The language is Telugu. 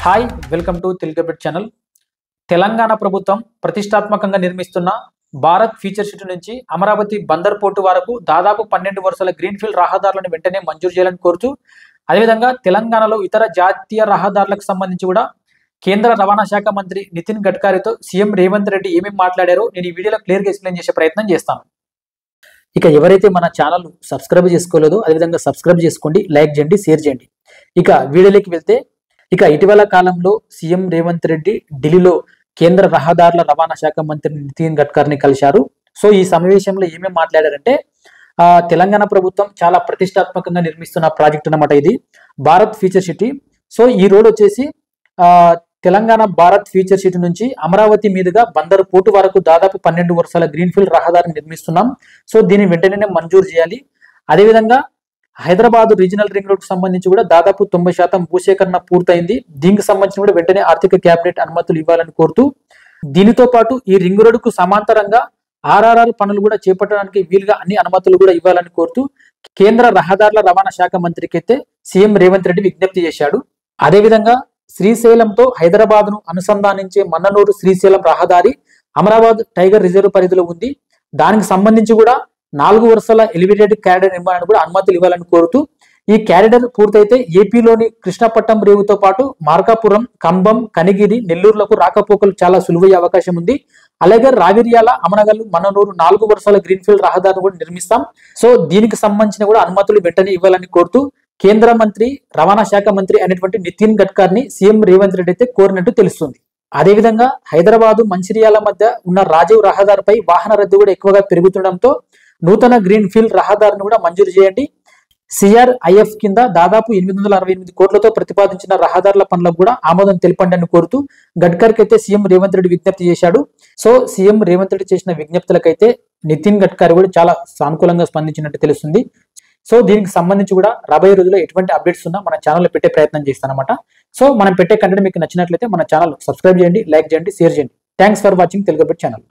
Hi welcome to Telugubit channel. Telangana ప్రభుత్వం ప్రతిష్టాత్మకంగా నిర్మిస్తున్న భారత్ ఫ్యూచర్ సిటీ నుంచి అమరావతి బందర్ పోర్టు వరకు దాదాపు 12 వరుసల గ్రీన్ఫీల్డ్ రహదారులను వెంటనే మంజూరు చేయాలని కోరుతూ, అదేవిధంగా తెలంగాణలో ఇతర జాతీయ రహదారులకు సంబంధించి కూడా కేంద్ర రవాణా శాఖ మంత్రి నితిన్ గడ్కరీతో సీఎం రేవంత్ రెడ్డి ఏమేమి మాట్లాడారో నేను ఈ వీడియోలో క్లియర్గా ఎక్స్ప్లెయిన్ చేసే ప్రయత్నం చేస్తాను. ఇక ఎవరైతే మన ఛానల్ సబ్స్క్రైబ్ చేసుకోలేదో అదేవిధంగా సబ్స్క్రైబ్ చేసుకోండి, లైక్ చేయండి, షేర్ చేయండి. ఇక వీడియోలోకి వెళ్తే, ఇక ఇటీవల కాలంలో సీఎం రేవంత్ రెడ్డి ఢిల్లీలో కేంద్ర రహదారుల రవాణా శాఖ మంత్రి నితిన్ గడ్కరీని కలిశారు. సో ఈ సమావేశంలో ఏమేమి మాట్లాడారంటే, తెలంగాణ ప్రభుత్వం చాలా ప్రతిష్టాత్మకంగా నిర్మిస్తున్న ప్రాజెక్ట్ అన్నమాట ఇది భారత్ ఫ్యూచర్ సిటీ. సో ఈ రోడ్ వచ్చేసి తెలంగాణ భారత్ ఫ్యూచర్ సిటీ నుంచి అమరావతి మీదుగా బందరు పోర్టు వరకు దాదాపు 12 వరుసల గ్రీన్ఫీల్డ్ రహదారిని నిర్మిస్తున్నాం. సో దీన్ని వెంటనే మంజూరు చేయాలి. అదేవిధంగా హైదరాబాద్ రీజనల్ రింగ్ రోడ్ కు సంబంధించి కూడా దాదాపు 90% భూసేకరణ పూర్తయింది. దీనికి సంబంధించి కూడా వెంటనే ఆర్థిక కేబినెట్ అనుమతులు ఇవ్వాలని కోరుతూ, దీనితో పాటు ఈ రింగ్ రోడ్ కు సమాంతరంగా ఆర్ఆర్ఆర్ పనులు కూడా చేపట్టడానికి వీలుగా అన్ని అనుమతులు కూడా ఇవ్వాలని కోరుతూ కేంద్ర రహదారుల రవాణా శాఖ మంత్రికి అయితే సీఎం రేవంత్ రెడ్డి విజ్ఞప్తి చేశాడు. అదేవిధంగా శ్రీశైలంతో హైదరాబాద్ ను అనుసంధానించే మన్ననూరు శ్రీశైలం రహదారి అమరాబాద్ టైగర్ రిజర్వ్ పరిధిలో ఉంది. దానికి సంబంధించి కూడా 4 వరుసల ఎలివేటెడ్ క్యారిడర్ నిర్మాణానికి కూడా అనుమతులు ఇవ్వాలని కోరుతూ, ఈ క్యారిడర్ పూర్తయితే ఏపీలోని కృష్ణపట్నం రేవుతో పాటు మార్కాపురం, కంబం, కనిగిరి, నెల్లూరులకు రాకపోకలు చాలా సులువయ్యే అవకాశం ఉంది. అలాగే రావిర్యాల, అమనగల్లు, మన్ననూరు 4 వరుసల గ్రీన్ఫీల్డ్ రహదారిని కూడా నిర్మిస్తాం. సో దీనికి సంబంధించిన కూడా అనుమతులు వెంటనే ఇవ్వాలని కోరుతూ కేంద్ర మంత్రి, రవాణా శాఖ మంత్రి అయినటువంటి నితిన్ గడ్కరీని సీఎం రేవంత్ రెడ్డి అయితే కోరినట్టు తెలుస్తుంది. అదేవిధంగా హైదరాబాదు, మంచిర్యాల మధ్య ఉన్న రాజీవ్ రహదారిపై వాహన రద్దీ కూడా ఎక్కువగా పెరుగుతుండటంతో నూతన గ్రీన్ ఫీల్డ్ రహదారిని కూడా మంజూరు చేయండి. సిఆర్ఐఎఫ్ కింద దాదాపు 868 కోట్లతో ప్రతిపాదించిన రహదారుల పనులకు కూడా ఆమోదం తెలపండి అని కోరుతూ గడ్కరీకి అయితే సీఎం రేవంత్ రెడ్డి విజ్ఞప్తి చేశాడు. సో సీఎం రేవంత్ రెడ్డి చేసిన విజ్ఞప్తులకైతే నితిన్ గడ్కరీ కూడా చాలా సానుకూలంగా స్పందించినట్టు తెలుస్తుంది. సో దీనికి సంబంధించి కూడా రాబోయే రోజుల్లో ఎటువంటి అప్డేట్స్ ఉన్నా మన ఛానల్లో పెట్టే ప్రయత్నం చేస్తానమాట. సో మనం పెట్టే కంటెంట్ మీకు నచ్చినట్లయితే మన ఛానల్ సబ్స్క్రైబ్ చేయండి, లైక్ చేయండి, షేర్ చేయండి. Thanks for watching Telugubit channel.